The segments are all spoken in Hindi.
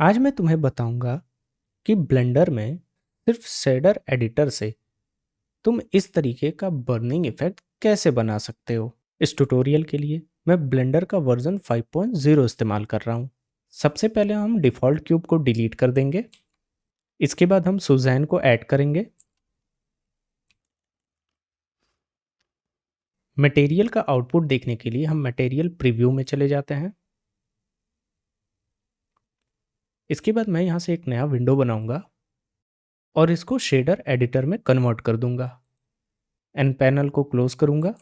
आज मैं तुम्हें बताऊंगा कि ब्लेंडर में सिर्फ शेडर एडिटर से तुम इस तरीके का बर्निंग इफेक्ट कैसे बना सकते हो। इस ट्यूटोरियल के लिए मैं ब्लेंडर का वर्जन 5.0 इस्तेमाल कर रहा हूँ। सबसे पहले हम डिफ़ॉल्ट क्यूब को डिलीट कर देंगे। इसके बाद हम सुजैन को ऐड करेंगे। मटेरियल का आउटपुट देखने के लिए हम मटेरियल प्रीव्यू में चले जाते हैं। इसके बाद मैं यहाँ से एक नया विंडो बनाऊंगा और इसको शेडर एडिटर में कन्वर्ट कर दूंगा। एन पैनल को क्लोज करूंगा,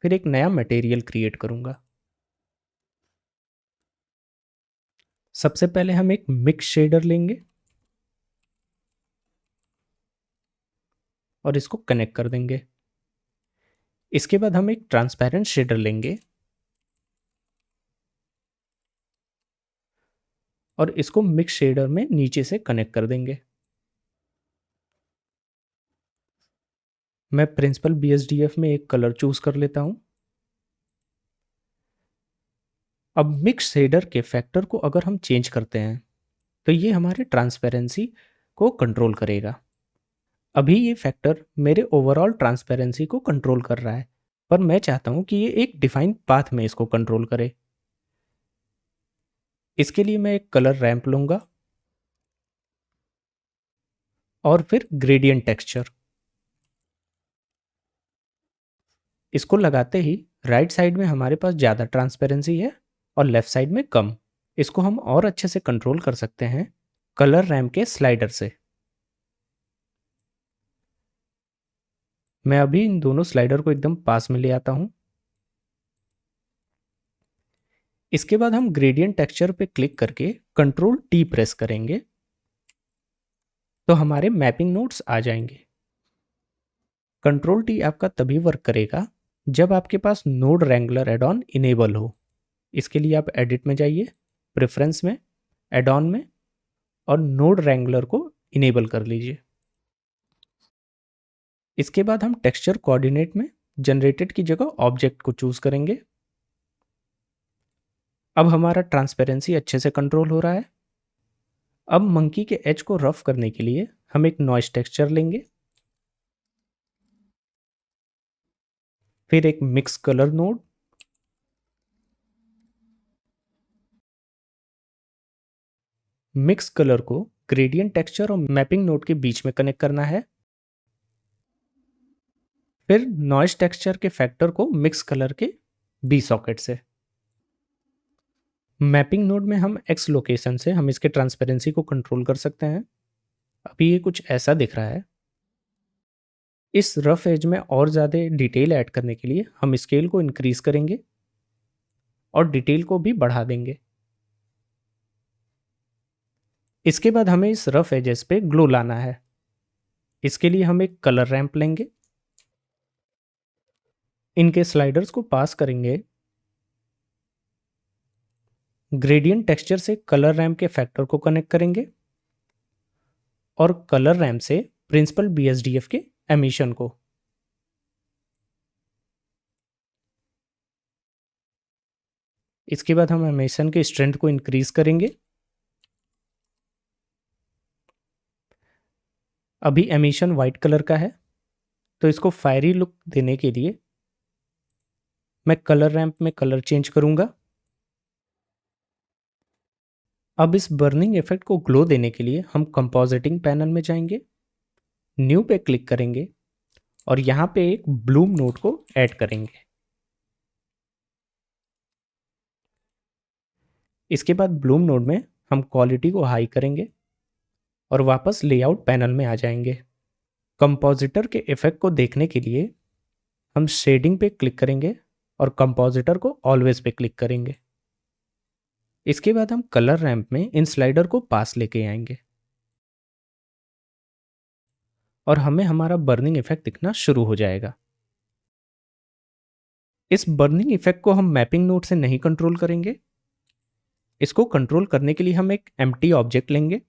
फिर एक नया मटेरियल क्रिएट करूंगा। सबसे पहले हम एक मिक्स शेडर लेंगे और इसको कनेक्ट कर देंगे। इसके बाद हम एक ट्रांसपेरेंट शेडर लेंगे और इसको मिक्स शेडर में नीचे से कनेक्ट कर देंगे। मैं प्रिंसिपल BSDF में एक कलर चूज कर लेता हूं। अब मिक्स शेडर के फैक्टर को अगर हम चेंज करते हैं तो ये हमारे ट्रांसपेरेंसी को कंट्रोल करेगा। अभी ये फैक्टर मेरे ओवरऑल ट्रांसपेरेंसी को कंट्रोल कर रहा है, पर मैं चाहता हूं कि ये एक डिफाइंड पाथ में इसको कंट्रोल करे। इसके लिए मैं एक कलर रैंप लूंगा और फिर ग्रेडियंट टेक्सचर। इसको लगाते ही राइट साइड में हमारे पास ज़्यादा ट्रांसपेरेंसी है और लेफ्ट साइड में कम। इसको हम और अच्छे से कंट्रोल कर सकते हैं कलर रैम के स्लाइडर से। मैं अभी इन दोनों स्लाइडर को एकदम पास में ले आता हूं। इसके बाद हम ग्रेडियंट टेक्सचर पे क्लिक करके कंट्रोल T प्रेस करेंगे तो हमारे मैपिंग नोड्स आ जाएंगे। कंट्रोल T आपका तभी वर्क करेगा जब आपके पास node wrangler add on enable हो। इसके लिए आप एडिट में जाइए, प्रेफरेंस में, एड ऑन में, और नोड रैंगलर को इनेबल कर लीजिए। इसके बाद हम टेक्सचर कोऑर्डिनेट में जनरेटेड की जगह ऑब्जेक्ट को चूज करेंगे। अब हमारा ट्रांसपेरेंसी अच्छे से कंट्रोल हो रहा है। अब मंकी के एज को रफ करने के लिए हम एक नॉइस टेक्सचर लेंगे, फिर एक mix colour node, mix colour को ग्रेडियंट टेक्सचर और मैपिंग नोड के बीच में कनेक्ट करना है। फिर नॉइस टेक्सचर के फैक्टर को मिक्स कलर के बी सॉकेट से। मैपिंग नोड में हम एक्स लोकेशन से हम इसके ट्रांसपेरेंसी को कंट्रोल कर सकते हैं। अभी ये कुछ ऐसा दिख रहा है। इस रफ एज में और ज़्यादा डिटेल ऐड करने के लिए हम स्केल को इंक्रीज करेंगे और डिटेल को भी बढ़ा देंगे। इसके बाद हमें इस रफ एजेस पे ग्लो लाना है। इसके लिए हम एक कलर रैंप लेंगे, इनके स्लाइडर्स को पास करेंगे, ग्रेडियंट टेक्सचर से कलर रैंप के फैक्टर को कनेक्ट करेंगे और कलर रैंप से प्रिंसिपल BSDF के एमिशन को। इसके बाद हम एमिशन के स्ट्रेंथ को इंक्रीज करेंगे। अभी एमिशन वाइट कलर का है तो इसको फायरी लुक देने के लिए मैं कलर रैंप में कलर चेंज करूंगा। अब इस बर्निंग इफेक्ट को ग्लो देने के लिए हम कंपोजिटिंग पैनल में जाएंगे, न्यू पे क्लिक करेंगे और यहाँ पे एक ब्लूम नोड को ऐड करेंगे। इसके बाद ब्लूम नोड में हम क्वालिटी को हाई करेंगे और वापस लेआउट पैनल में आ जाएंगे। कंपोजिटर के इफेक्ट को देखने के लिए हम शेडिंग पे क्लिक करेंगे और कंपोजिटर को ऑलवेज पे क्लिक करेंगे। इसके बाद हम कलर रैंप में इन स्लाइडर को पास लेके आएंगे और हमें हमारा बर्निंग इफेक्ट दिखना शुरू हो जाएगा। इस बर्निंग इफेक्ट को हम मैपिंग नोड से नहीं कंट्रोल करेंगे। इसको कंट्रोल करने के लिए हम एक एम्प्टी ऑब्जेक्ट लेंगे,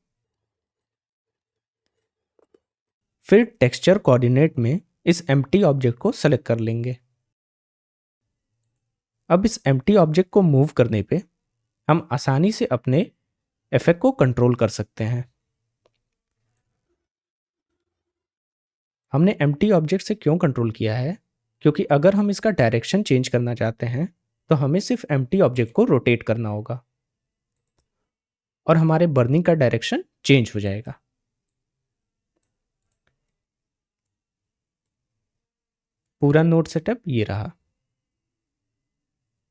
फिर टेक्सचर कोऑर्डिनेट में इस एम्प्टी ऑब्जेक्ट को सेलेक्ट कर लेंगे। अब इस एम्प्टी ऑब्जेक्ट को मूव करने पे हम आसानी से अपने इफेक्ट को कंट्रोल कर सकते हैं। हमने एम्प्टी ऑब्जेक्ट से क्यों कंट्रोल किया है? क्योंकि अगर हम इसका डायरेक्शन चेंज करना चाहते हैं तो हमें सिर्फ एम्प्टी ऑब्जेक्ट को रोटेट करना होगा और हमारे बर्निंग का डायरेक्शन चेंज हो जाएगा। पूरा नोड सेटअप ये रहा।